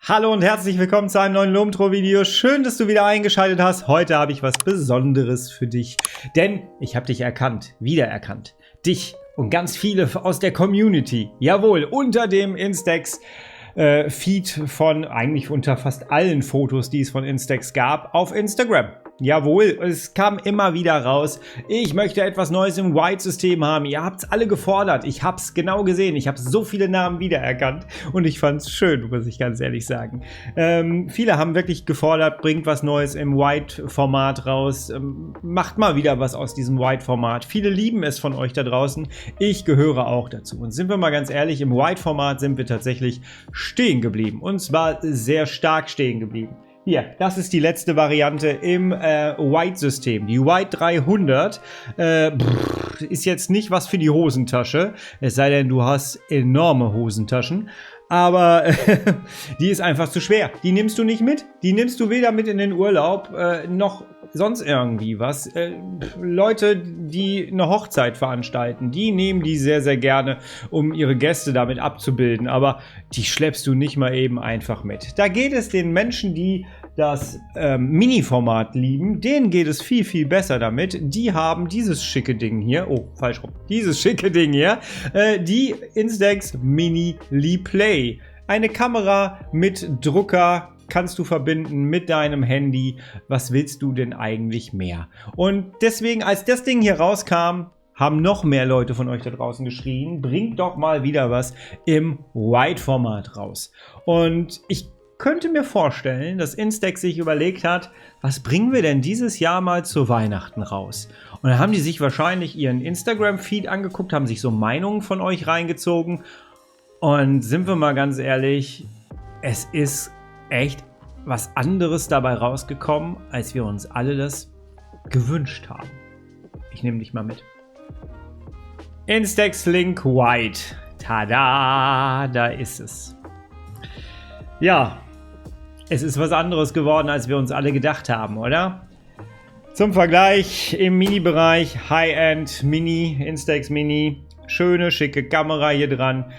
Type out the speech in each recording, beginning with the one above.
Hallo und herzlich willkommen zu einem neuen Lomtro-Video. Schön, dass du wieder eingeschaltet hast. Heute habe ich was Besonderes für dich, denn ich habe dich erkannt, wiedererkannt. Dich und ganz viele aus der Community. Jawohl, unter dem Instax Feed von eigentlich unter fast allen Fotos, die es von Instax gab, auf Instagram. Jawohl, es kam immer wieder raus, ich möchte etwas Neues im White-System haben. Ihr habt es alle gefordert, ich habe es genau gesehen, ich habe so viele Namen wiedererkannt und ich fand es schön, muss ich ganz ehrlich sagen. Viele haben wirklich gefordert, bringt was Neues im White-Format raus, macht mal wieder was aus diesem White-Format. Viele lieben es von euch da draußen, ich gehöre auch dazu. Und sind wir mal ganz ehrlich, im White-Format sind wir tatsächlich stehen geblieben und zwar sehr stark stehen geblieben. Hier, das ist die letzte Variante im White-System. Die White 300 ist jetzt nicht was für die Hosentasche, es sei denn, du hast enorme Hosentaschen. Aber die ist einfach zu schwer. Die nimmst du nicht mit. Die nimmst du weder mit in den Urlaub, noch sonst irgendwie was. Leute, die eine Hochzeit veranstalten, die nehmen die sehr, sehr gerne, um ihre Gäste damit abzubilden. Aber die schleppst du nicht mal eben einfach mit. Da geht es den Menschen, die das Mini-Format lieben, denen geht es viel, viel besser damit. Die haben dieses schicke Ding hier, oh, falsch rum, dieses schicke Ding hier, die Instax Mini Replay. Eine Kamera mit Drucker kannst du verbinden mit deinem Handy. Was willst du denn eigentlich mehr? Und deswegen, als das Ding hier rauskam, haben noch mehr Leute von euch da draußen geschrien, bringt doch mal wieder was im White-Format raus. Und ich könnte mir vorstellen, dass Instax sich überlegt hat, was bringen wir denn dieses Jahr mal zu Weihnachten raus? Und dann haben die sich wahrscheinlich ihren Instagram-Feed angeguckt, haben sich so Meinungen von euch reingezogen. Und sind wir mal ganz ehrlich, es ist echt was anderes dabei rausgekommen, als wir uns alle das gewünscht haben. Ich nehme dich mal mit. Instax Link White. Tada, da ist es. Ja, es ist was anderes geworden, als wir uns alle gedacht haben, oder? Zum Vergleich im Mini-Bereich High-End Mini, Instax Mini. Schöne, schicke Kamera hier dran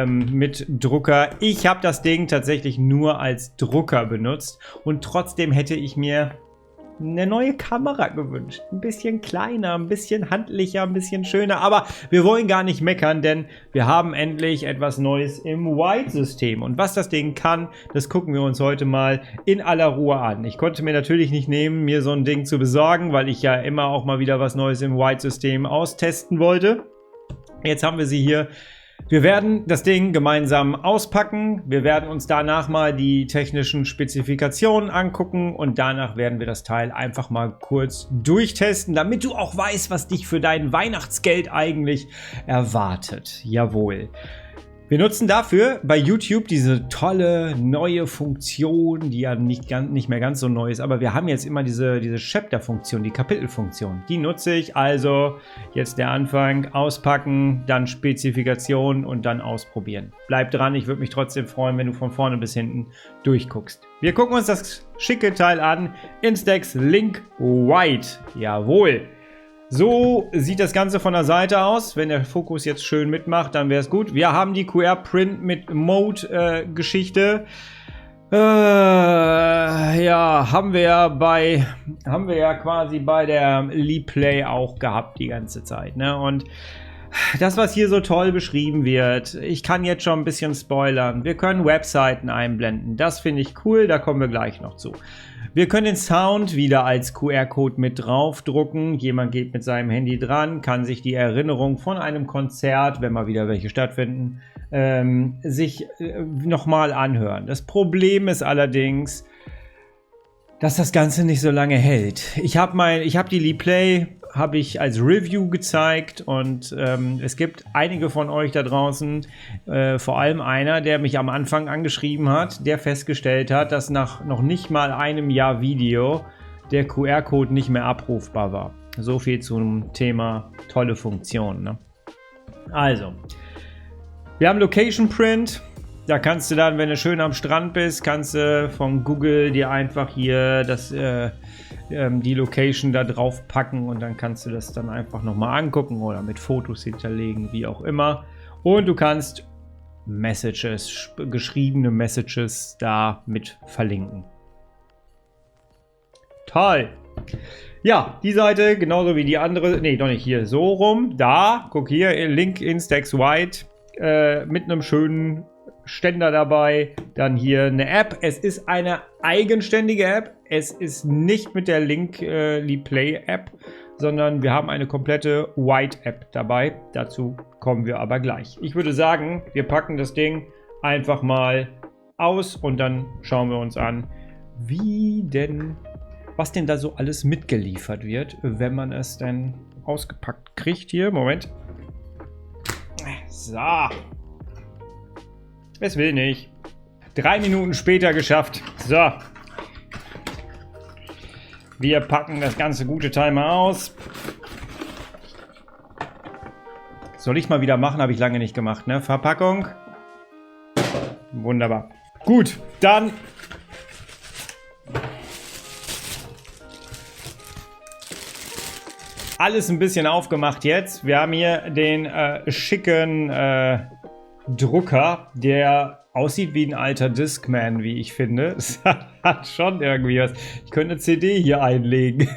mit Drucker. Ich habe das Ding tatsächlich nur als Drucker benutzt und trotzdem hätte ich mir eine neue Kamera gewünscht. Ein bisschen kleiner, ein bisschen handlicher, ein bisschen schöner. Aber wir wollen gar nicht meckern, denn wir haben endlich etwas Neues im White-System. Und was das Ding kann, das gucken wir uns heute mal in aller Ruhe an. Ich konnte mir natürlich nicht nehmen, mir so ein Ding zu besorgen, weil ich ja immer auch mal wieder was Neues im White-System austesten wollte. Jetzt haben wir sie hier. Wir werden das Ding gemeinsam auspacken. Wir werden uns danach mal die technischen Spezifikationen angucken und danach werden wir das Teil einfach mal kurz durchtesten, damit du auch weißt, was dich für dein Weihnachtsgeld eigentlich erwartet. Jawohl. Wir nutzen dafür bei YouTube diese tolle neue Funktion, die ja nicht mehr ganz so neu ist, aber wir haben jetzt immer diese Chapter-Funktion, die Kapitelfunktion. Die nutze ich, also jetzt der Anfang, auspacken, dann Spezifikation und dann ausprobieren. Bleib dran, ich würde mich trotzdem freuen, wenn du von vorne bis hinten durchguckst. Wir gucken uns das schicke Teil an, Instax Link White, jawohl. So sieht das Ganze von der Seite aus. Wenn der Fokus jetzt schön mitmacht, dann wäre es gut. Wir haben die QR-Print mit Mode-Geschichte. Ja, haben wir ja quasi bei der Replay auch gehabt die ganze Zeit, ne? Und das, was hier so toll beschrieben wird, ich kann jetzt schon ein bisschen spoilern. Wir können Webseiten einblenden. Das finde ich cool, da kommen wir gleich noch zu. Wir können den Sound wieder als QR-Code mit draufdrucken. Jemand geht mit seinem Handy dran, kann sich die Erinnerung von einem Konzert, wenn mal wieder welche stattfinden, sich nochmal anhören. Das Problem ist allerdings, dass das Ganze nicht so lange hält. Ich habe die Replay als Review gezeigt und es gibt einige von euch da draußen, vor allem einer, der mich am Anfang angeschrieben hat, der festgestellt hat, dass nach noch nicht mal einem Jahr Video der QR-Code nicht mehr abrufbar war. So viel zum Thema tolle Funktion, ne? Also, wir haben Location Print. Da kannst du dann, wenn du schön am Strand bist, kannst du von Google dir einfach hier die Location da drauf packen und dann kannst du das dann einfach nochmal angucken oder mit Fotos hinterlegen, wie auch immer. Und du kannst Messages, geschriebene Messages da mit verlinken. Toll! Ja, die Seite, genauso wie die andere, nee, doch nicht hier, so rum, da, guck hier, Link in Stacks White, mit einem schönen Ständer dabei, dann hier eine App, es ist eine eigenständige App, es ist nicht mit der Linkly Play App, sondern wir haben eine komplette White App dabei, dazu kommen wir aber gleich. Ich würde sagen, wir packen das Ding einfach mal aus und dann schauen wir uns an, was denn da so alles mitgeliefert wird, wenn man es denn ausgepackt kriegt. Hier, Moment. So. Es will nicht. 3 Minuten später geschafft. So. Wir packen das ganze gute Teil mal aus. Soll ich mal wieder machen? Habe ich lange nicht gemacht, ne? Verpackung. Wunderbar. Gut, dann alles ein bisschen aufgemacht jetzt. Wir haben hier den schicken Drucker, der aussieht wie ein alter Discman, wie ich finde. Es hat schon irgendwie was. Ich könnte eine CD hier einlegen.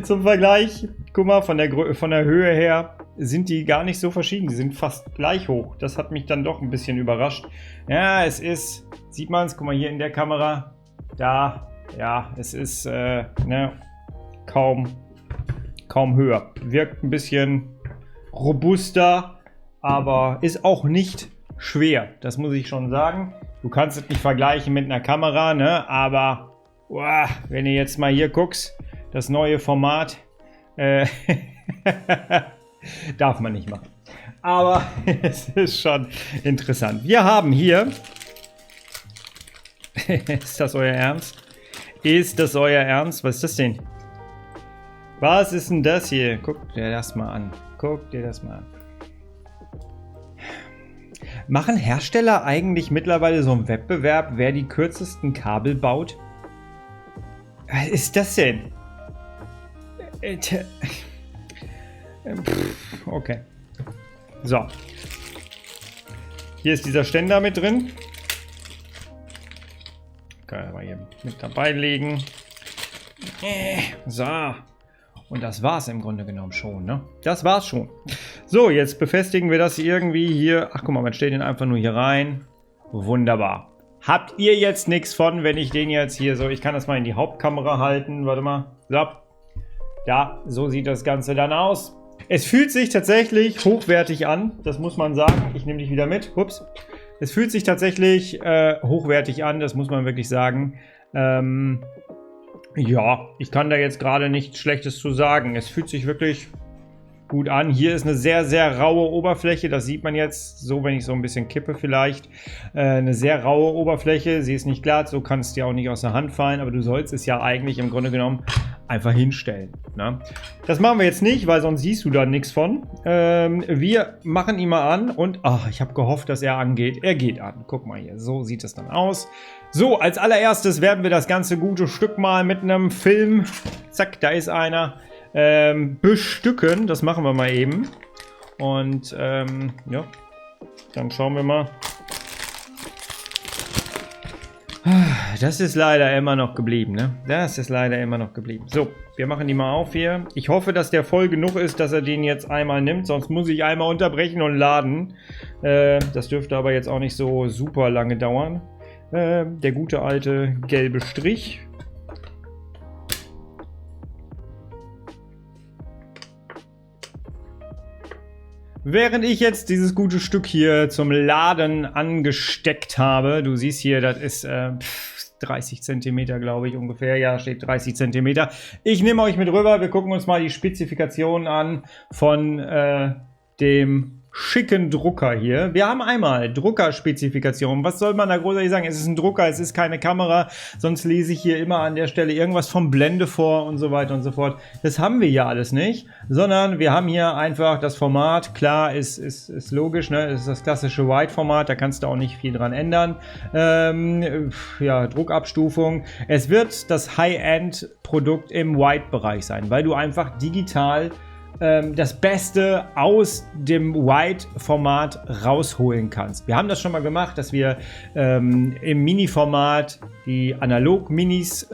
Zum Vergleich, guck mal, von der Höhe her sind die gar nicht so verschieden. Die sind fast gleich hoch. Das hat mich dann doch ein bisschen überrascht. Ja, es ist, sieht man es, guck mal hier in der Kamera. Da, ja, es ist kaum höher. Wirkt ein bisschen robuster, aber ist auch nicht schwer. Das muss ich schon sagen. Du kannst es nicht vergleichen mit einer Kamera, ne? Aber wenn du jetzt mal hier guckst, das neue Format darf man nicht machen. Aber es ist schon interessant. Wir haben hier ist das euer Ernst? Ist das euer Ernst? Was ist das denn? Was ist denn das hier? Guck dir das mal an. Guck dir das mal an. Machen Hersteller eigentlich mittlerweile so einen Wettbewerb, wer die kürzesten Kabel baut? Was ist das denn? Okay. So. Hier ist dieser Ständer mit drin. Kann ich mal hier mit dabei legen. So. Und das war es im Grunde genommen schon, ne? Das war's schon. So, jetzt befestigen wir das irgendwie hier. Ach, guck mal, man stellt den einfach nur hier rein. Wunderbar. Habt ihr jetzt nichts von, wenn ich den jetzt hier so... Ich kann das mal in die Hauptkamera halten. Warte mal. So. Ja, so sieht das Ganze dann aus. Es fühlt sich tatsächlich hochwertig an. Das muss man sagen. Ich nehme dich wieder mit. Ups. Es fühlt sich tatsächlich hochwertig an. Das muss man wirklich sagen. Ja, ich kann da jetzt gerade nichts Schlechtes zu sagen. Es fühlt sich wirklich gut an. Hier ist eine sehr, sehr raue Oberfläche. Das sieht man jetzt so, wenn ich so ein bisschen kippe vielleicht. Eine sehr raue Oberfläche. Sie ist nicht glatt, so kann es dir auch nicht aus der Hand fallen. Aber du sollst es ja eigentlich im Grunde genommen einfach hinstellen. Ne? Das machen wir jetzt nicht, weil sonst siehst du da nichts von. Wir machen ihn mal an und ich habe gehofft, dass er angeht. Er geht an. Guck mal hier, so sieht es dann aus. So, als allererstes werden wir das ganze gute Stück mal mit einem Film, zack, da ist einer, bestücken. Das machen wir mal eben. Und ja, dann schauen wir mal. Das ist leider immer noch geblieben, ne? Das ist leider immer noch geblieben. So, wir machen die mal auf hier. Ich hoffe, dass der voll genug ist, dass er den jetzt einmal nimmt. Sonst muss ich einmal unterbrechen und laden. Das dürfte aber jetzt auch nicht so super lange dauern. Der gute alte gelbe Strich. Während ich jetzt dieses gute Stück hier zum Laden angesteckt habe, du siehst hier, das ist 30 cm, glaube ich, ungefähr. Ja, steht 30 cm. Ich nehme euch mit rüber. Wir gucken uns mal die Spezifikationen an von dem schicken Drucker hier. Wir haben einmal Druckerspezifikationen. Was soll man da großartig sagen? Es ist ein Drucker, es ist keine Kamera. Sonst lese ich hier immer an der Stelle irgendwas vom Blende vor und so weiter und so fort. Das haben wir ja alles nicht, sondern wir haben hier einfach das Format. Klar, ist logisch, ne? Es ist das klassische White-Format, da kannst du auch nicht viel dran ändern. Ja, Druckabstufung. Es wird das High-End-Produkt im White-Bereich sein, weil du einfach digital das Beste aus dem Wide-Format rausholen kannst. Wir haben das schon mal gemacht, dass wir im Mini-Format die Analog-Minis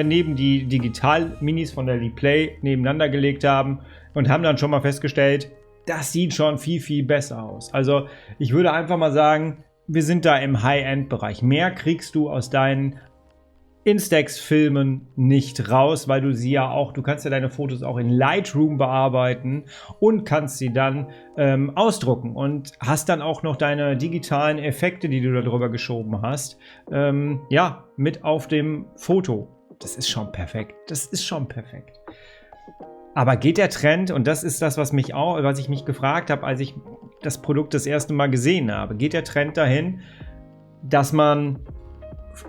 neben die Digital-Minis von der Liplay nebeneinander gelegt haben und haben dann schon mal festgestellt, das sieht schon viel, viel besser aus. Also ich würde einfach mal sagen, wir sind da im High-End-Bereich. Mehr kriegst du aus deinen Instax-Filmen nicht raus, weil du kannst ja deine Fotos auch in Lightroom bearbeiten und kannst sie dann ausdrucken und hast dann auch noch deine digitalen Effekte, die du da drüber geschoben hast, mit auf dem Foto. Das ist schon perfekt. Das ist schon perfekt. Aber geht der Trend, und das ist das, was ich mich gefragt habe, als ich das Produkt das erste Mal gesehen habe, geht der Trend dahin, dass man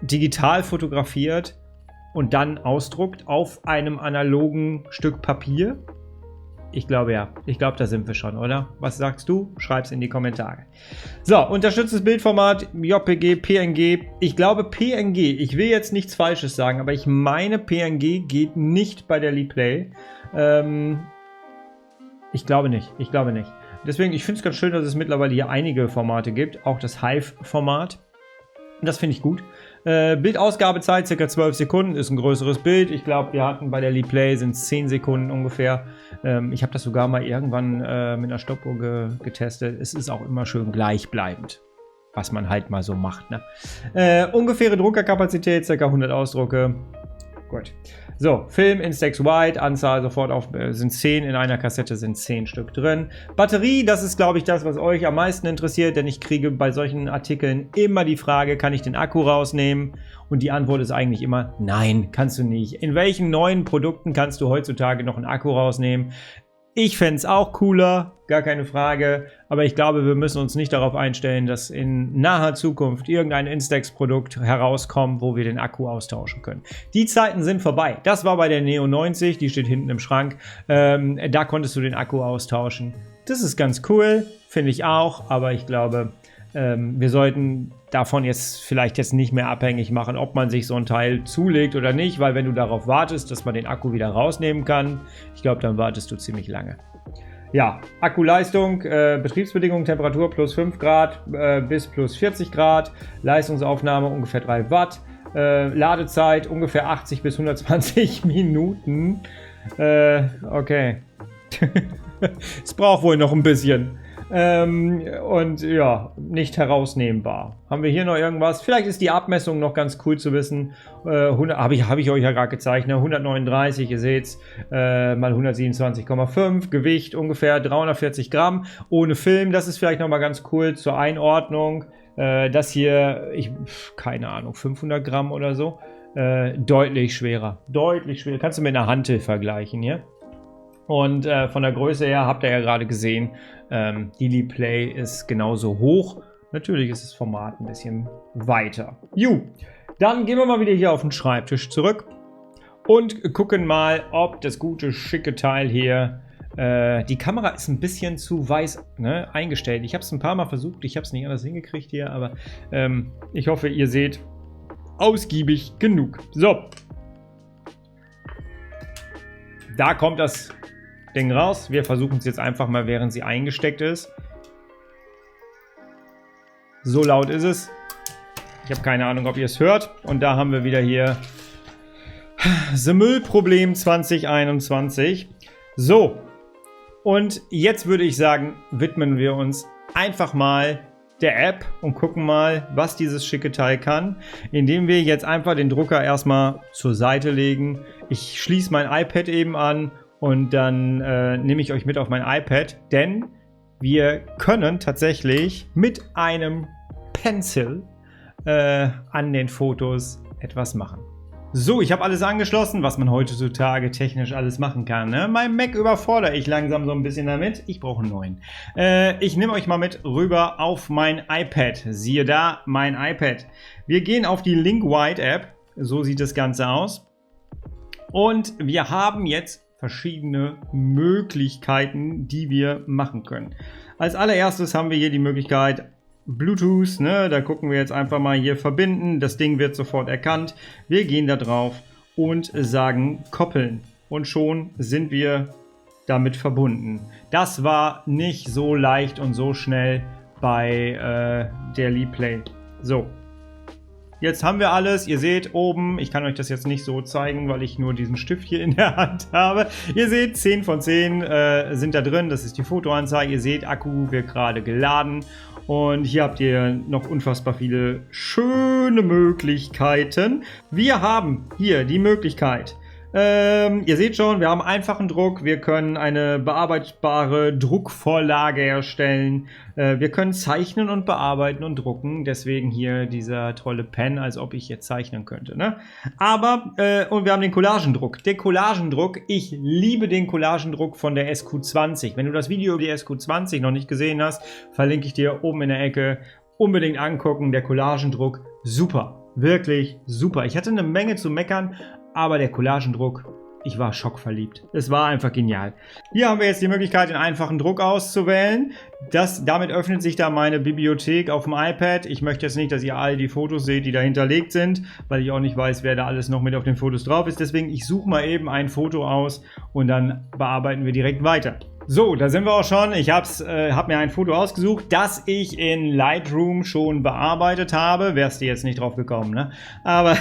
digital fotografiert und dann ausdruckt auf einem analogen Stück Papier? Ich glaube ja. Ich glaube, da sind wir schon, oder? Was sagst du? Schreib's in die Kommentare. So, unterstütztes Bildformat, JPG, PNG. Ich glaube PNG, ich will jetzt nichts Falsches sagen, aber ich meine PNG geht nicht bei der Liplay. Ich glaube nicht. Deswegen, ich finde es ganz schön, dass es mittlerweile hier einige Formate gibt. Auch das Hive-Format. Das finde ich gut. Bildausgabezeit ca. 12 Sekunden, ist ein größeres Bild. Ich glaube, wir hatten bei der Liplay sind 10 Sekunden ungefähr. Ich habe das sogar mal irgendwann mit einer Stoppuhr getestet. Es ist auch immer schön gleichbleibend, was man halt mal so macht. Ne? Ungefähre Druckerkapazität, ca. 100 Ausdrucke. Gut. So, Film, Instax Wide, Anzahl sofort auf, sind 10, in einer Kassette sind 10 Stück drin. Batterie, das ist glaube ich das, was euch am meisten interessiert, denn ich kriege bei solchen Artikeln immer die Frage, kann ich den Akku rausnehmen? Und die Antwort ist eigentlich immer, nein, kannst du nicht. In welchen neuen Produkten kannst du heutzutage noch einen Akku rausnehmen? Ich fände es auch cooler, gar keine Frage, aber ich glaube, wir müssen uns nicht darauf einstellen, dass in naher Zukunft irgendein Instax-Produkt herauskommt, wo wir den Akku austauschen können. Die Zeiten sind vorbei. Das war bei der Neo 90, die steht hinten im Schrank. Da konntest du den Akku austauschen. Das ist ganz cool, finde ich auch, aber ich glaube, wir sollten davon vielleicht nicht mehr abhängig machen, ob man sich so ein Teil zulegt oder nicht, weil wenn du darauf wartest, dass man den Akku wieder rausnehmen kann, ich glaube, dann wartest du ziemlich lange. Ja, Akkuleistung, Betriebsbedingungen, Temperatur plus 5 Grad bis plus 40 Grad, Leistungsaufnahme ungefähr 3 Watt, Ladezeit ungefähr 80 bis 120 Minuten. Okay. Es braucht wohl noch ein bisschen. Und ja, nicht herausnehmbar. Haben wir hier noch irgendwas? Vielleicht ist die Abmessung noch ganz cool zu wissen. Habe ich euch ja gerade gezeigt, ne? 139, ihr seht mal 127,5. Gewicht ungefähr 340 Gramm. Ohne Film, das ist vielleicht nochmal ganz cool zur Einordnung. Das hier, keine Ahnung, 500 Gramm oder so. Deutlich schwerer. Deutlich schwerer. Kannst du mit einer Hantel vergleichen hier. Und von der Größe her habt ihr ja gerade gesehen, die Liplay ist genauso hoch. Natürlich ist das Format ein bisschen weiter. Dann gehen wir mal wieder hier auf den Schreibtisch zurück und gucken mal, ob das gute, schicke Teil hier, die Kamera ist ein bisschen zu weiß eingestellt. Ich habe es ein paar Mal versucht, ich habe es nicht anders hingekriegt hier, aber ich hoffe, ihr seht ausgiebig genug. So. Da kommt das Ding raus. Wir versuchen es jetzt einfach mal, während sie eingesteckt ist. So laut ist es. Ich habe keine Ahnung, ob ihr es hört. Und da haben wir wieder hier The Müllproblem 2021. So. Und jetzt würde ich sagen, widmen wir uns einfach mal der App und gucken mal, was dieses schicke Teil kann, indem wir jetzt einfach den Drucker erstmal zur Seite legen. Ich schließe mein iPad eben an und dann nehme ich euch mit auf mein iPad, denn wir können tatsächlich mit einem Pencil an den Fotos etwas machen. So, ich habe alles angeschlossen, was man heutzutage technisch alles machen kann. Ne? Mein Mac überfordere ich langsam so ein bisschen damit. Ich brauche einen neuen. Ich nehme euch mal mit rüber auf mein iPad. Siehe da, mein iPad. Wir gehen auf die Link-Wide App. So sieht das Ganze aus. Und wir haben jetzt verschiedene Möglichkeiten, die wir machen können. Als allererstes haben wir hier die Möglichkeit Bluetooth, ne? Da gucken wir jetzt einfach mal hier verbinden. Das Ding wird sofort erkannt. Wir gehen da drauf und sagen koppeln. Und schon sind wir damit verbunden. Das war nicht so leicht und so schnell bei der Liplay. So. Jetzt haben wir alles. Ihr seht oben, ich kann euch das jetzt nicht so zeigen, weil ich nur diesen Stift hier in der Hand habe. Ihr seht, 10 von 10 sind da drin. Das ist die Fotoanzeige. Ihr seht, Akku wird gerade geladen. Und hier habt ihr noch unfassbar viele schöne Möglichkeiten. Wir haben hier die Möglichkeit, ihr seht schon, wir haben einfachen Druck, wir können eine bearbeitbare Druckvorlage erstellen, wir können zeichnen und bearbeiten und drucken, deswegen hier dieser tolle Pen, als ob ich jetzt zeichnen könnte, ne? Aber, und wir haben den Collagendruck. Der Collagendruck, ich liebe den Collagendruck von der SQ20. Wenn du das Video über die SQ20 noch nicht gesehen hast, verlinke ich dir oben in der Ecke. Unbedingt angucken, der Collagendruck, super, wirklich super. Ich hatte eine Menge zu meckern, aber der Collagendruck, ich war schockverliebt. Es war einfach genial. Hier haben wir jetzt die Möglichkeit, den einfachen Druck auszuwählen. Damit öffnet sich da meine Bibliothek auf dem iPad. Ich möchte jetzt nicht, dass ihr all die Fotos seht, die da hinterlegt sind, weil ich auch nicht weiß, wer da alles noch mit auf den Fotos drauf ist. Deswegen, ich suche mal eben ein Foto aus und dann bearbeiten wir direkt weiter. So, da sind wir auch schon. Ich hab mir ein Foto ausgesucht, das ich in Lightroom schon bearbeitet habe. Wärst du jetzt nicht drauf gekommen, ne? Aber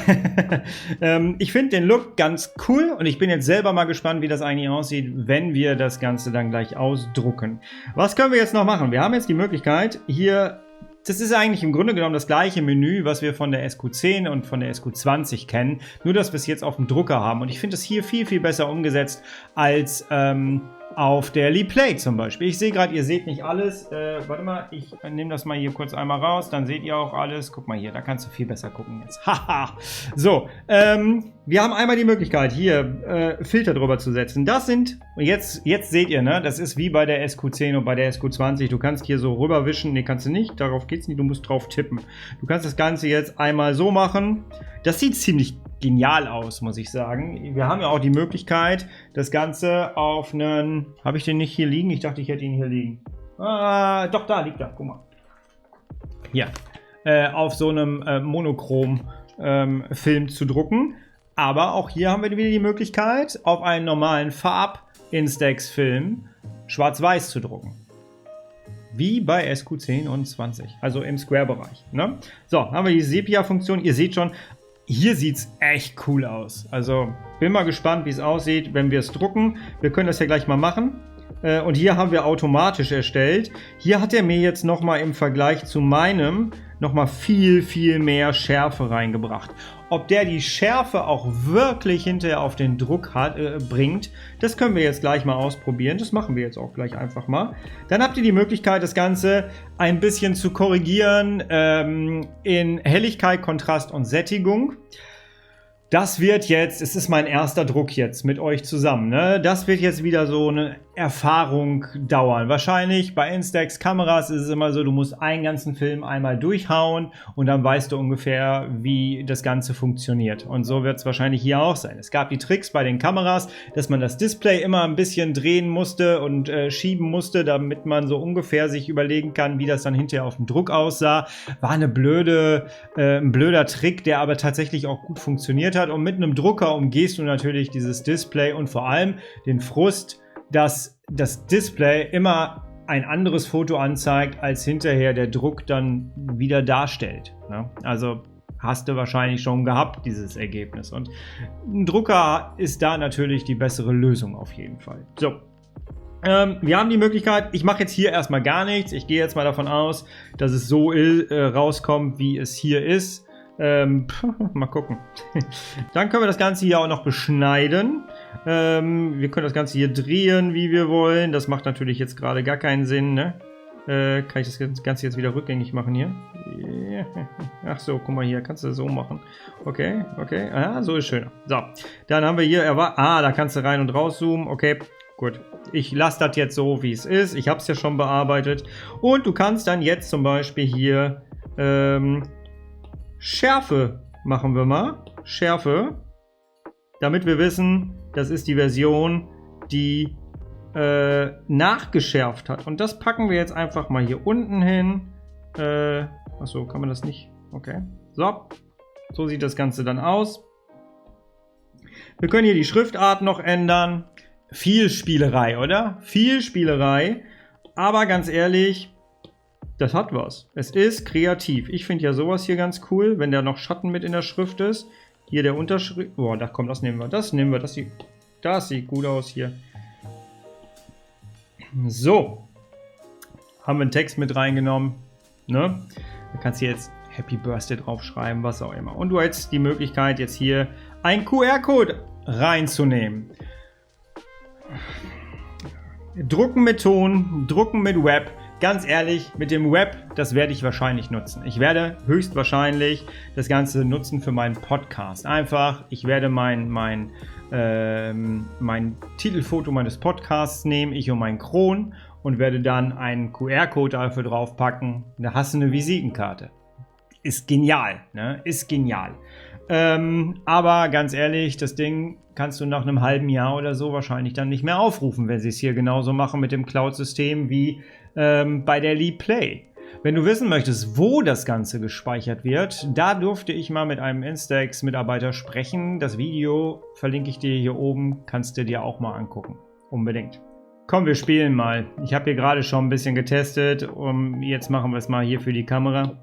ich finde den Look ganz cool und ich bin jetzt selber mal gespannt, wie das eigentlich aussieht, wenn wir das Ganze dann gleich ausdrucken. Was können wir jetzt noch machen? Wir haben jetzt die Möglichkeit, hier, das ist eigentlich im Grunde genommen das gleiche Menü, was wir von der SQ10 und von der SQ20 kennen, nur dass wir es jetzt auf dem Drucker haben. Und ich finde es hier viel, viel besser umgesetzt als auf der Liplay zum Beispiel. Ich sehe gerade, ihr seht nicht alles. Warte mal, ich nehme das mal hier kurz einmal raus, dann seht ihr auch alles. Guck mal hier, da kannst du viel besser gucken jetzt. Haha. So, wir haben einmal die Möglichkeit, hier Filter drüber zu setzen. Das sind, und jetzt seht ihr, ne, das ist wie bei der SQ10 und bei der SQ20. Du kannst hier so rüberwischen, ne, kannst du nicht, darauf geht's nicht, du musst drauf tippen. Du kannst das Ganze jetzt einmal so machen. Das sieht ziemlich genial aus, muss ich sagen. Wir haben ja auch die Möglichkeit, das Ganze auf einen... Habe ich den nicht hier liegen? Ich dachte, ich hätte ihn hier liegen. Ah, doch, da liegt er. Guck mal. Hier. Auf so einem Monochrom-Film zu drucken. Aber auch hier haben wir wieder die Möglichkeit, auf einen normalen Farb-Instax-Film schwarz-weiß zu drucken. Wie bei SQ10 und 20. Also im Square-Bereich. Ne? So, haben wir die Sepia-Funktion. Ihr seht schon, hier sieht es echt cool aus. Also bin mal gespannt, wie es aussieht, wenn wir es drucken. Wir können das ja gleich mal machen. Und hier haben wir automatisch erstellt. Hier hat er mir jetzt nochmal im Vergleich zu meinem nochmal viel, viel mehr Schärfe reingebracht. Ob der die Schärfe auch wirklich hinterher auf den Druck bringt, das können wir jetzt gleich mal ausprobieren. Das machen wir jetzt auch gleich einfach mal. Dann habt ihr die Möglichkeit, das Ganze ein bisschen zu korrigieren in Helligkeit, Kontrast und Sättigung. Das wird jetzt, es ist mein erster Druck jetzt mit euch zusammen, ne? Das wird jetzt wieder so eine Erfahrung dauern. Wahrscheinlich bei Instax-Kameras ist es immer so, du musst einen ganzen Film einmal durchhauen und dann weißt du ungefähr, wie das Ganze funktioniert. Und so wird es wahrscheinlich hier auch sein. Es gab die Tricks bei den Kameras, dass man das Display immer ein bisschen drehen musste und schieben musste, damit man so ungefähr sich überlegen kann, wie das dann hinterher auf dem Druck aussah. War ein blöder Trick, der aber tatsächlich auch gut funktioniert hat. Und mit einem Drucker umgehst du natürlich dieses Display und vor allem den Frust, dass das Display immer ein anderes Foto anzeigt, als hinterher der Druck dann wieder darstellt. Ne? Also hast du wahrscheinlich schon gehabt, dieses Ergebnis. Und ein Drucker ist da natürlich die bessere Lösung auf jeden Fall. So. Wir haben die Möglichkeit, ich mache jetzt hier erstmal gar nichts. Ich gehe jetzt mal davon aus, dass es so rauskommt, wie es hier ist. Mal gucken. Dann können wir das Ganze hier auch noch beschneiden. Wir können das Ganze hier drehen, wie wir wollen. Das macht natürlich jetzt gerade gar keinen Sinn, ne? Kann ich das Ganze jetzt wieder rückgängig machen hier? Ach so, guck mal hier, kannst du das so machen. Okay, okay. Ah, so ist schöner. So, dann haben wir hier, da kannst du rein und raus zoomen. Okay, gut. Ich lasse das jetzt so, wie es ist. Ich habe es ja schon bearbeitet. Und du kannst dann jetzt zum Beispiel hier Schärfe machen wir mal. Schärfe. Damit wir wissen, das ist die Version, die nachgeschärft hat. Und das packen wir jetzt einfach mal hier unten hin. Achso, kann man das nicht? Okay. So sieht das Ganze dann aus. Wir können hier die Schriftart noch ändern. Viel Spielerei, oder? Viel Spielerei. Aber ganz ehrlich, das hat was. Es ist kreativ. Ich finde ja sowas hier ganz cool, wenn da noch Schatten mit in der Schrift ist. Hier der Unterschrift. Boah, da kommt, das nehmen wir. Das nehmen wir. Das sieht gut aus hier. So. Haben wir einen Text mit reingenommen. Ne? Da kannst du jetzt Happy Birthday draufschreiben, was auch immer. Und du hättest die Möglichkeit, jetzt hier einen QR-Code reinzunehmen. Drucken mit Ton, drucken mit Web. Ganz ehrlich, mit dem Web, das werde ich wahrscheinlich nutzen. Ich werde höchstwahrscheinlich das Ganze nutzen für meinen Podcast. Einfach, ich werde mein Titelfoto meines Podcasts nehmen, ich und mein Kron, und werde dann einen QR-Code dafür draufpacken. Da hast du eine Visitenkarte. Ist genial, ne? Ist genial. Aber ganz ehrlich, das Ding kannst du nach einem halben Jahr oder so wahrscheinlich dann nicht mehr aufrufen, wenn sie es hier genauso machen mit dem Cloud-System wie bei der LeePlay. Wenn du wissen möchtest, wo das Ganze gespeichert wird, da durfte ich mal mit einem Instax-Mitarbeiter sprechen. Das Video verlinke ich dir hier oben, kannst du dir auch mal angucken. Unbedingt. Komm, wir spielen mal. Ich habe hier gerade schon ein bisschen getestet. Jetzt machen wir es mal hier für die Kamera.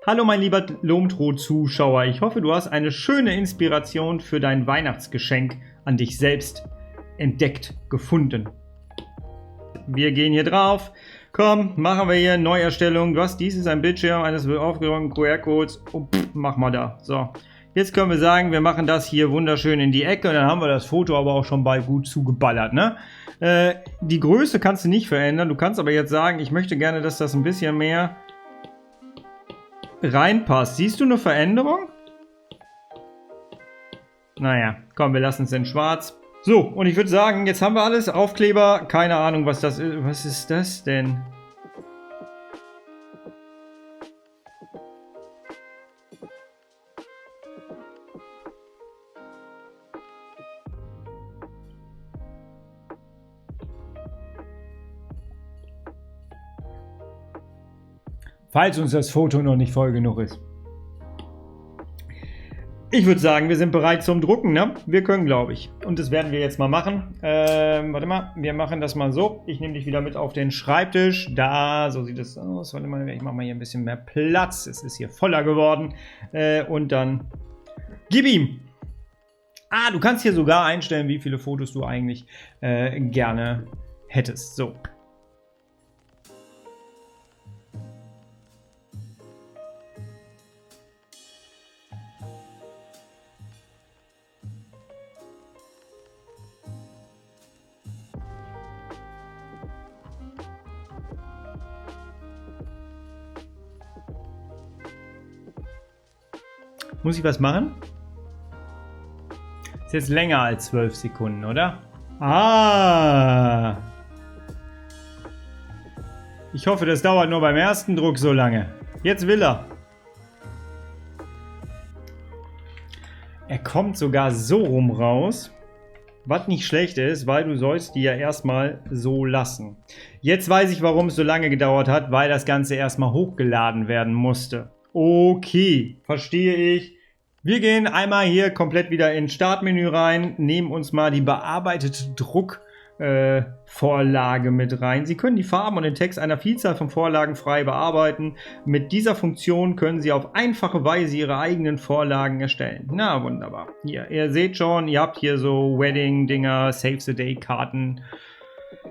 Hallo mein lieber Lomtro-Zuschauer, ich hoffe, du hast eine schöne Inspiration für dein Weihnachtsgeschenk an dich selbst entdeckt, gefunden. Wir gehen hier drauf. Komm, machen wir hier Neuerstellung. Du hast dies ist ein Bildschirm eines aufgeräumten QR-Codes. Oh, mach mal da. So, jetzt können wir sagen, wir machen das hier wunderschön in die Ecke und dann haben wir das Foto aber auch schon bald gut zugeballert, ne? Die Größe kannst du nicht verändern. Du kannst aber jetzt sagen, ich möchte gerne, dass das ein bisschen mehr reinpasst. Siehst du eine Veränderung? Naja, komm, wir lassen es in schwarz. So, und ich würde sagen, jetzt haben wir alles. Aufkleber, keine Ahnung, was das ist. Was ist das denn? Falls uns das Foto noch nicht voll genug ist. Ich würde sagen, wir sind bereit zum Drucken, ne? Wir können, glaube ich. Und das werden wir jetzt mal machen. Warte mal, wir machen das mal so. Ich nehme dich wieder mit auf den Schreibtisch. Da, so sieht es aus. Warte mal, ich mache mal hier ein bisschen mehr Platz. Es ist hier voller geworden. Und dann gib ihm! Ah, du kannst hier sogar einstellen, wie viele Fotos du eigentlich gerne hättest. So. Muss ich was machen? Ist jetzt länger als 12 Sekunden, oder? Ah! Ich hoffe, das dauert nur beim ersten Druck so lange. Jetzt will er. Er kommt sogar so rum raus. Was nicht schlecht ist, weil du sollst die ja erstmal so lassen. Jetzt weiß ich, warum es so lange gedauert hat, weil das Ganze erstmal hochgeladen werden musste. Okay, verstehe ich. Wir gehen einmal hier komplett wieder ins Startmenü rein, nehmen uns mal die bearbeitete Druckvorlage mit rein. Sie können die Farben und den Text einer Vielzahl von Vorlagen frei bearbeiten. Mit dieser Funktion können Sie auf einfache Weise Ihre eigenen Vorlagen erstellen. Na, wunderbar. Hier, ihr seht schon, ihr habt hier so Wedding-Dinger, Save-the-Day-Karten,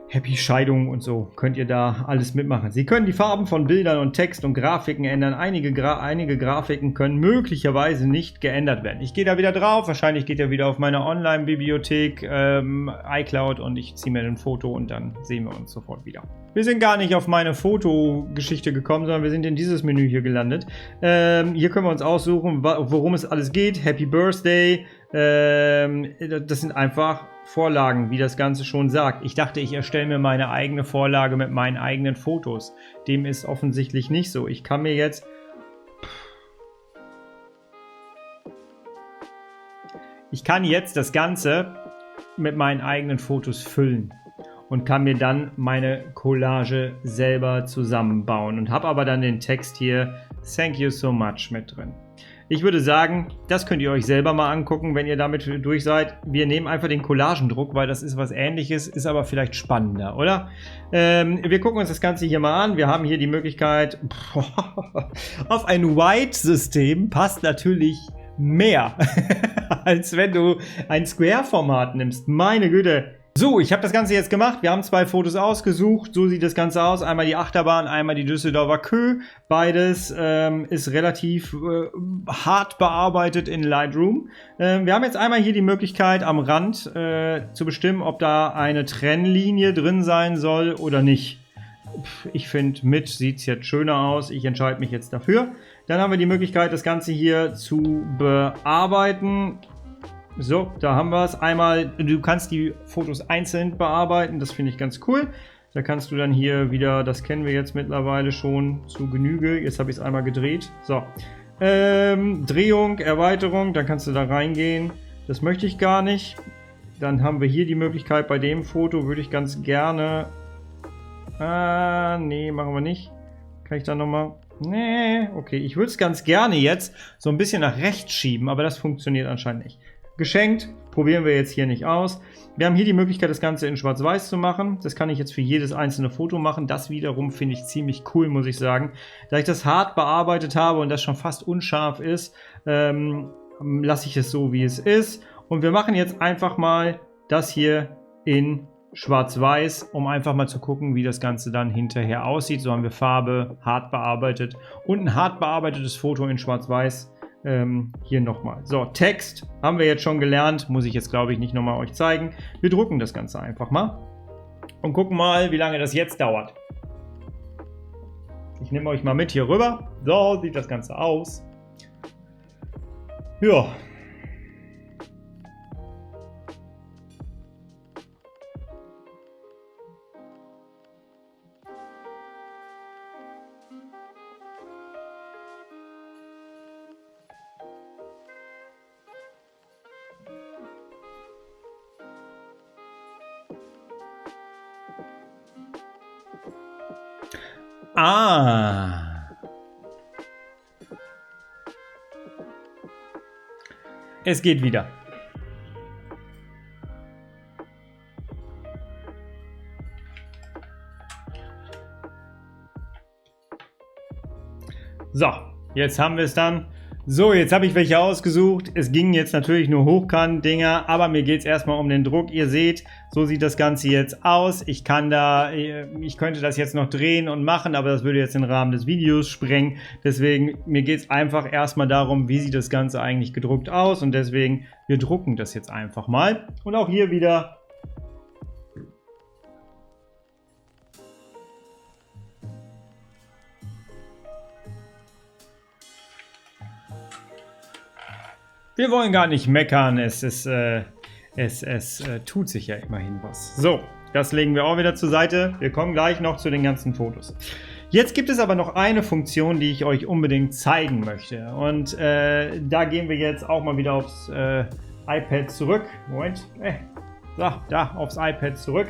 Happy Scheidung und so. Könnt ihr da alles mitmachen. Sie können die Farben von Bildern und Text und Grafiken ändern. Einige Grafiken können möglicherweise nicht geändert werden. Ich gehe da wieder drauf. Wahrscheinlich geht er wieder auf meine Online-Bibliothek, iCloud, und ich ziehe mir ein Foto und dann sehen wir uns sofort wieder. Wir sind gar nicht auf meine Fotogeschichte gekommen, sondern wir sind in dieses Menü hier gelandet. Hier können wir uns aussuchen, worum es alles geht. Happy Birthday. Das sind einfach Vorlagen, wie das Ganze schon sagt. Ich dachte, ich erstelle mir meine eigene Vorlage mit meinen eigenen Fotos. Dem ist offensichtlich nicht so. Ich kann mir jetzt... Ich kann jetzt das Ganze mit meinen eigenen Fotos füllen und kann mir dann meine Collage selber zusammenbauen und habe aber dann den Text hier Thank you so much mit drin. Ich würde sagen, das könnt ihr euch selber mal angucken, wenn ihr damit durch seid. Wir nehmen einfach den Collagendruck, weil das ist was Ähnliches, ist aber vielleicht spannender, oder? Wir gucken uns das Ganze hier mal an. Wir haben hier die Möglichkeit, auf ein White-System passt natürlich mehr, als wenn du ein Square-Format nimmst. Meine Güte. So, ich habe das Ganze jetzt gemacht. Wir haben 2 Fotos ausgesucht. So sieht das Ganze aus. Einmal die Achterbahn, einmal die Düsseldorfer Kö. Beides ist relativ hart bearbeitet in Lightroom. Wir haben jetzt einmal hier die Möglichkeit, am Rand zu bestimmen, ob da eine Trennlinie drin sein soll oder nicht. Ich finde, mit sieht es jetzt schöner aus. Ich entscheide mich jetzt dafür. Dann haben wir die Möglichkeit, das Ganze hier zu bearbeiten. So, da haben wir es. Einmal, du kannst die Fotos einzeln bearbeiten, das finde ich ganz cool. Da kannst du dann hier wieder, das kennen wir jetzt mittlerweile schon zu Genüge. Jetzt habe ich es einmal gedreht. So, Drehung, Erweiterung, dann kannst du da reingehen. Das möchte ich gar nicht. Dann haben wir hier die Möglichkeit, bei dem Foto würde ich ganz gerne... nee, machen wir nicht. Kann ich da nochmal... Nee, okay, ich würde es ganz gerne jetzt so ein bisschen nach rechts schieben, aber das funktioniert anscheinend nicht. Geschenkt, probieren wir jetzt hier nicht aus. Wir haben hier die Möglichkeit, das Ganze in Schwarz-Weiß zu machen. Das kann ich jetzt für jedes einzelne Foto machen. Das wiederum finde ich ziemlich cool, muss ich sagen. Da ich das hart bearbeitet habe und das schon fast unscharf ist, lasse ich es so, wie es ist. Und wir machen jetzt einfach mal das hier in Schwarz-Weiß, um einfach mal zu gucken, wie das Ganze dann hinterher aussieht. So haben wir Farbe, hart bearbeitet und ein hart bearbeitetes Foto in Schwarz-Weiß. Hier nochmal. So, Text haben wir jetzt schon gelernt. Muss ich jetzt, glaube ich, nicht nochmal euch zeigen. Wir drucken das Ganze einfach mal und gucken mal, wie lange das jetzt dauert. Ich nehme euch mal mit hier rüber. So sieht das Ganze aus. Ja. Ah. Es geht wieder. So, jetzt haben wir es dann. So, jetzt habe ich welche ausgesucht. Es gingen jetzt natürlich nur Hochkant-Dinger, aber mir geht es erstmal um den Druck. Ihr seht, so sieht das Ganze jetzt aus. Ich könnte das jetzt noch drehen und machen, aber das würde jetzt den Rahmen des Videos sprengen. Deswegen, mir geht es einfach erstmal darum, wie sieht das Ganze eigentlich gedruckt aus. Und deswegen, wir drucken das jetzt einfach mal. Und auch hier wieder... Wir wollen gar nicht meckern, es tut sich ja immerhin was. So, das legen wir auch wieder zur Seite. Wir kommen gleich noch zu den ganzen Fotos. Jetzt gibt es aber noch eine Funktion, die ich euch unbedingt zeigen möchte. Und da gehen wir jetzt auch mal wieder aufs iPad zurück. Moment. So, da aufs iPad zurück.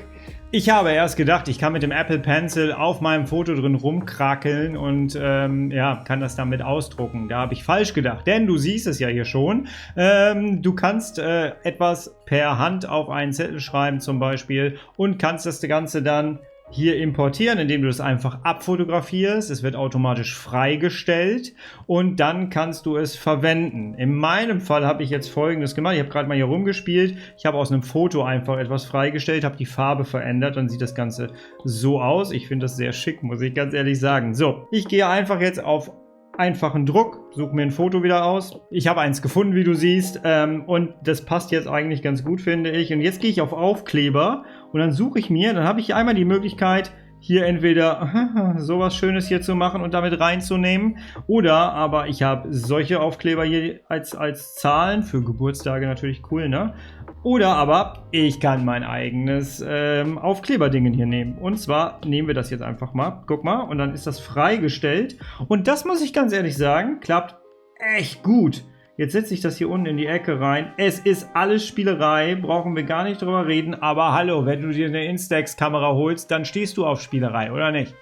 Ich habe erst gedacht, ich kann mit dem Apple Pencil auf meinem Foto drin rumkrakeln und ja, kann das damit ausdrucken. Da habe ich falsch gedacht, denn du siehst es ja hier schon. Du kannst etwas per Hand auf einen Zettel schreiben zum Beispiel und kannst das Ganze dann hier importieren, indem du es einfach abfotografierst. Es wird automatisch freigestellt und dann kannst du es verwenden. In meinem Fall habe ich jetzt Folgendes gemacht. Ich habe gerade mal hier rumgespielt. Ich habe aus einem Foto einfach etwas freigestellt, habe die Farbe verändert. Dann sieht das Ganze so aus. Ich finde das sehr schick, muss ich ganz ehrlich sagen. So, ich gehe einfach jetzt auf einfachen Druck, suche mir ein Foto wieder aus. Ich habe eins gefunden, wie du siehst, und das passt jetzt eigentlich ganz gut, finde ich. Und jetzt gehe ich auf Aufkleber und dann suche ich mir, dann habe ich hier einmal die Möglichkeit, hier entweder sowas Schönes hier zu machen und damit reinzunehmen, oder aber ich habe solche Aufkleber hier als Zahlen, für Geburtstage natürlich cool, ne? Oder aber ich kann mein eigenes Aufkleberdingen hier nehmen. Und zwar nehmen wir das jetzt einfach mal. Guck mal, und dann ist das freigestellt. Und das muss ich ganz ehrlich sagen, klappt echt gut. Jetzt setze ich das hier unten in die Ecke rein. Es ist alles Spielerei, brauchen wir gar nicht drüber reden. Aber hallo, wenn du dir eine Instax-Kamera holst, dann stehst du auf Spielerei, oder nicht?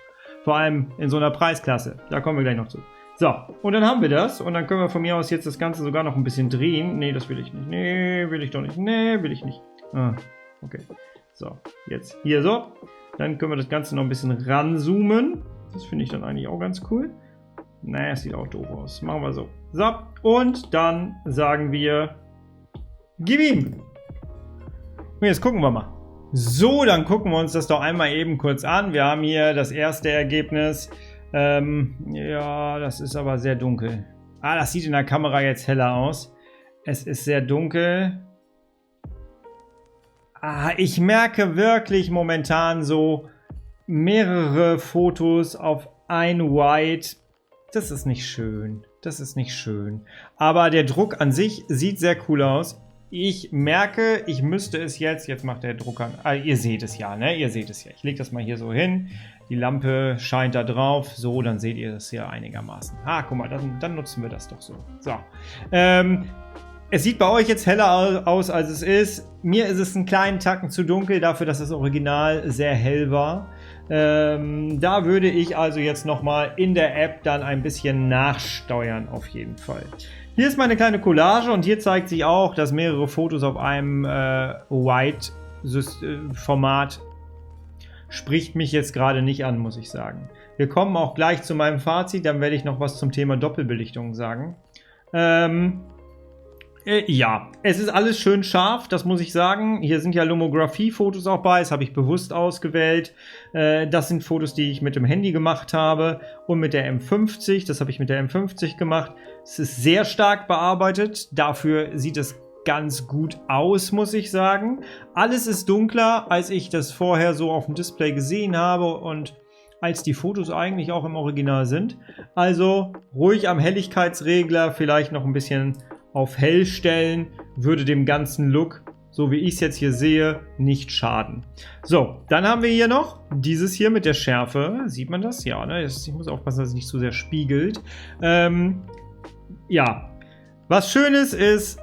Vor allem in so einer Preisklasse. Da kommen wir gleich noch zu. So, und dann haben wir das. Und dann können wir von mir aus jetzt das Ganze sogar noch ein bisschen drehen. Nee, das will ich nicht. Nee, will ich doch nicht. Nee, will ich nicht. Ah, okay. So, jetzt hier so. Dann können wir das Ganze noch ein bisschen ranzoomen. Das finde ich dann eigentlich auch ganz cool. Naja, es sieht auch doof aus. Machen wir so. So, und dann sagen wir, gib ihm. Und jetzt gucken wir mal. So, dann gucken wir uns das doch einmal eben kurz an. Wir haben hier das erste Ergebnis. Ja, das ist aber sehr dunkel. Ah, das sieht in der Kamera jetzt heller aus. Es ist sehr dunkel. Ah, ich merke wirklich momentan so mehrere Fotos auf ein White. Das ist nicht schön. Das ist nicht schön. Aber der Druck an sich sieht sehr cool aus. Ich merke, ich müsste es jetzt macht der Drucker, ihr seht es ja, ne? Ihr seht es ja. Ich lege das mal hier so hin. Die Lampe scheint da drauf. So, dann seht ihr das hier einigermaßen. Ah, guck mal, dann nutzen wir das doch so. So. Es sieht bei euch jetzt heller aus, als es ist. Mir ist es einen kleinen Tacken zu dunkel, dafür, dass das Original sehr hell war. Da würde ich also jetzt nochmal in der App dann ein bisschen nachsteuern, auf jeden Fall. Hier ist meine kleine Collage und hier zeigt sich auch, dass mehrere Fotos auf einem White-Format spricht mich jetzt gerade nicht an, muss ich sagen. Wir kommen auch gleich zu meinem Fazit, dann werde ich noch was zum Thema Doppelbelichtung sagen. Ja, es ist alles schön scharf, das muss ich sagen. Hier sind ja Lomography-Fotos auch bei, das habe ich bewusst ausgewählt. Das sind Fotos, die ich mit dem Handy gemacht habe und mit der M50. Das habe ich mit der M50 gemacht. Es ist sehr stark bearbeitet, dafür sieht es ganz gut aus, muss ich sagen. Alles ist dunkler, als ich das vorher so auf dem Display gesehen habe und als die Fotos eigentlich auch im Original sind. Also ruhig am Helligkeitsregler vielleicht noch ein bisschen auf hell stellen, würde dem ganzen Look, so wie ich es jetzt hier sehe, nicht schaden. So, dann haben wir hier noch dieses hier mit der Schärfe. Sieht man das? Ja, ne? Ich muss aufpassen, dass es nicht zu sehr spiegelt. Ja, was Schönes ist,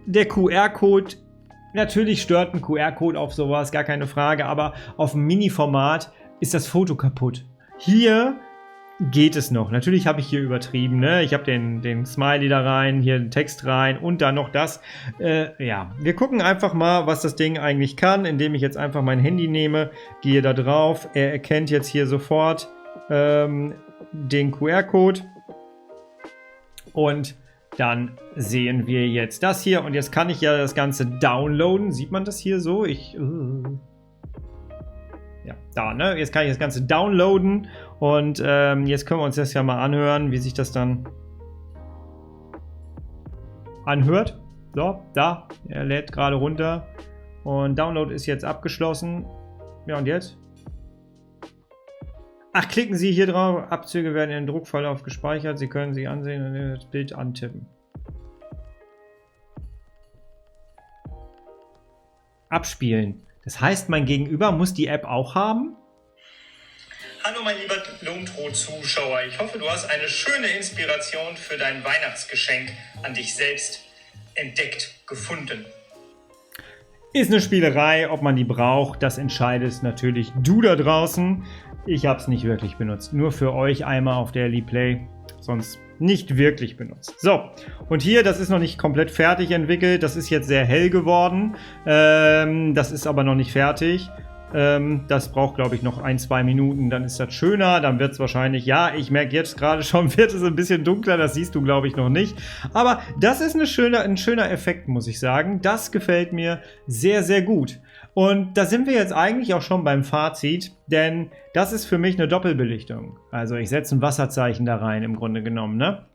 der QR-Code. Natürlich stört ein QR-Code auf sowas, gar keine Frage, aber auf dem Mini-Format ist das Foto kaputt. Hier geht es noch. Natürlich habe ich hier übertrieben, ne? Ich habe den Smiley da rein, hier den Text rein und dann noch das. Ja, wir gucken einfach mal, was das Ding eigentlich kann, indem ich jetzt einfach mein Handy nehme, gehe da drauf. Er erkennt jetzt hier sofort den QR-Code und dann sehen wir jetzt das hier und jetzt kann ich ja das Ganze downloaden. Sieht man das hier so? Ja, da, ne? Jetzt kann ich das Ganze downloaden und jetzt können wir uns das ja mal anhören, wie sich das dann anhört. So, da, er lädt gerade runter und Download ist jetzt abgeschlossen. Ja, und jetzt? Ach, klicken Sie hier drauf. Abzüge werden in den Druckverlauf gespeichert. Sie können sie ansehen und das Bild antippen. Abspielen. Das heißt, mein Gegenüber muss die App auch haben? Hallo mein lieber Lomtro-Zuschauer. Ich hoffe, du hast eine schöne Inspiration für dein Weihnachtsgeschenk an dich selbst entdeckt, gefunden. Ist eine Spielerei, ob man die braucht, das entscheidest natürlich du da draußen. Ich habe es nicht wirklich benutzt, nur für euch einmal auf Daily Play, sonst nicht wirklich benutzt. So, und hier, das ist noch nicht komplett fertig entwickelt, das ist jetzt sehr hell geworden, das ist aber noch nicht fertig. Das braucht, glaube ich, noch 1-2 Minuten, dann ist das schöner, dann wird es wahrscheinlich, ja, ich merke jetzt gerade schon, wird es ein bisschen dunkler, das siehst du, glaube ich, noch nicht. Aber das ist ein schöner Effekt, muss ich sagen. Das gefällt mir sehr, sehr gut. Und da sind wir jetzt eigentlich auch schon beim Fazit, denn das ist für mich eine Doppelbelichtung. Also ich setze ein Wasserzeichen da rein, im Grunde genommen, ne?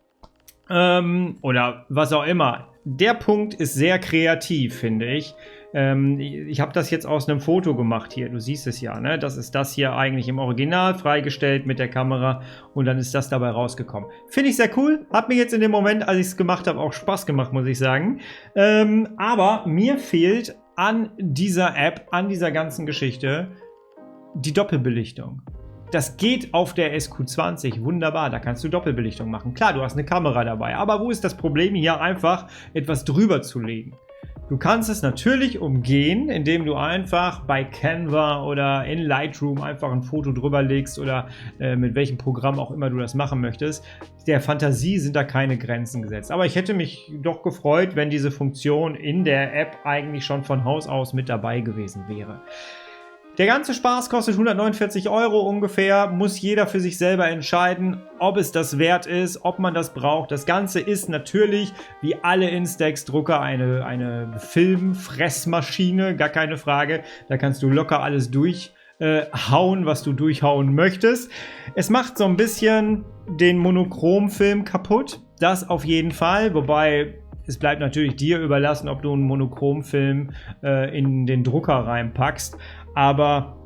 Oder was auch immer. Der Punkt ist sehr kreativ, finde ich. Ich habe das jetzt aus einem Foto gemacht hier, du siehst es ja, ne? Das ist das hier eigentlich im Original freigestellt mit der Kamera und dann ist das dabei rausgekommen. Finde ich sehr cool, hat mir jetzt in dem Moment, als ich es gemacht habe, auch Spaß gemacht, muss ich sagen. Aber mir fehlt an dieser App, an dieser ganzen Geschichte, die Doppelbelichtung. Das geht auf der SQ20 wunderbar, da kannst du Doppelbelichtung machen. Klar, du hast eine Kamera dabei, aber wo ist das Problem, hier einfach etwas drüber zu legen? Du kannst es natürlich umgehen, indem du einfach bei Canva oder in Lightroom einfach ein Foto drüber legst oder mit welchem Programm auch immer du das machen möchtest. Der Fantasie sind da keine Grenzen gesetzt. Aber ich hätte mich doch gefreut, wenn diese Funktion in der App eigentlich schon von Haus aus mit dabei gewesen wäre. Der ganze Spaß kostet 149 € ungefähr, muss jeder für sich selber entscheiden, ob es das wert ist, ob man das braucht. Das Ganze ist natürlich, wie alle Instax-Drucker, eine Filmfressmaschine, gar keine Frage. Da kannst du locker alles durchhauen, was du durchhauen möchtest. Es macht so ein bisschen den Monochromfilm kaputt, das auf jeden Fall, wobei... Es bleibt natürlich dir überlassen, ob du einen Monochromfilm in den Drucker reinpackst. Aber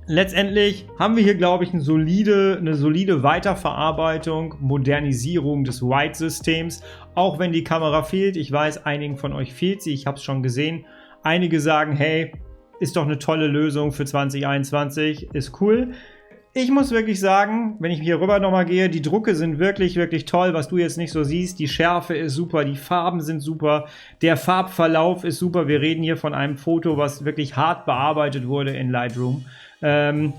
letztendlich haben wir hier, glaube ich, eine solide Weiterverarbeitung, Modernisierung des White-Systems. Auch wenn die Kamera fehlt. Ich weiß, einigen von euch fehlt sie. Ich habe es schon gesehen. Einige sagen, hey, ist doch eine tolle Lösung für 2021. Ist cool. Ich muss wirklich sagen, wenn ich hier rüber nochmal gehe, die Drucke sind wirklich, wirklich toll, was du jetzt nicht so siehst. Die Schärfe ist super, die Farben sind super, der Farbverlauf ist super. Wir reden hier von einem Foto, was wirklich hart bearbeitet wurde in Lightroom. Wenn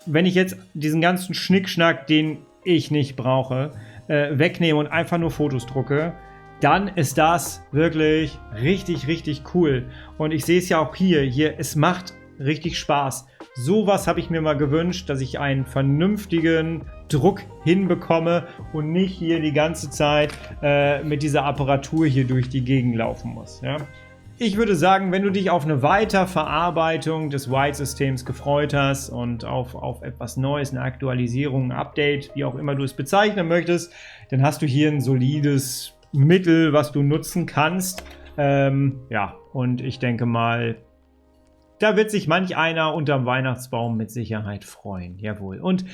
ich jetzt diesen ganzen Schnickschnack, den ich nicht brauche, wegnehme und einfach nur Fotos drucke, dann ist das wirklich richtig, richtig cool. Und ich sehe es ja auch hier, es macht richtig Spaß. Sowas habe ich mir mal gewünscht, dass ich einen vernünftigen Druck hinbekomme und nicht hier die ganze Zeit mit dieser Apparatur hier durch die Gegend laufen muss. Ja? Ich würde sagen, wenn du dich auf eine Weiterverarbeitung des White-Systems gefreut hast und auf etwas Neues, eine Aktualisierung, ein Update, wie auch immer du es bezeichnen möchtest, dann hast du hier ein solides Mittel, was du nutzen kannst. Ja, und ich denke mal, da wird sich manch einer unterm Weihnachtsbaum mit Sicherheit freuen. Jawohl. Und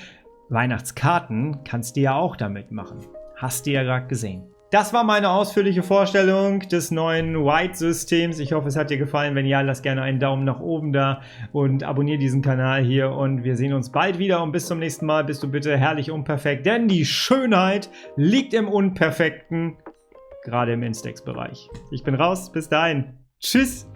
Weihnachtskarten kannst du ja auch damit machen. Hast du ja gerade gesehen. Das war meine ausführliche Vorstellung des neuen White-Systems. Ich hoffe, es hat dir gefallen. Wenn ja, lass gerne einen Daumen nach oben da und abonniere diesen Kanal hier. Und wir sehen uns bald wieder. Und bis zum nächsten Mal bist du bitte herrlich unperfekt. Denn die Schönheit liegt im Unperfekten, gerade im Instax-Bereich. Ich bin raus. Bis dahin. Tschüss.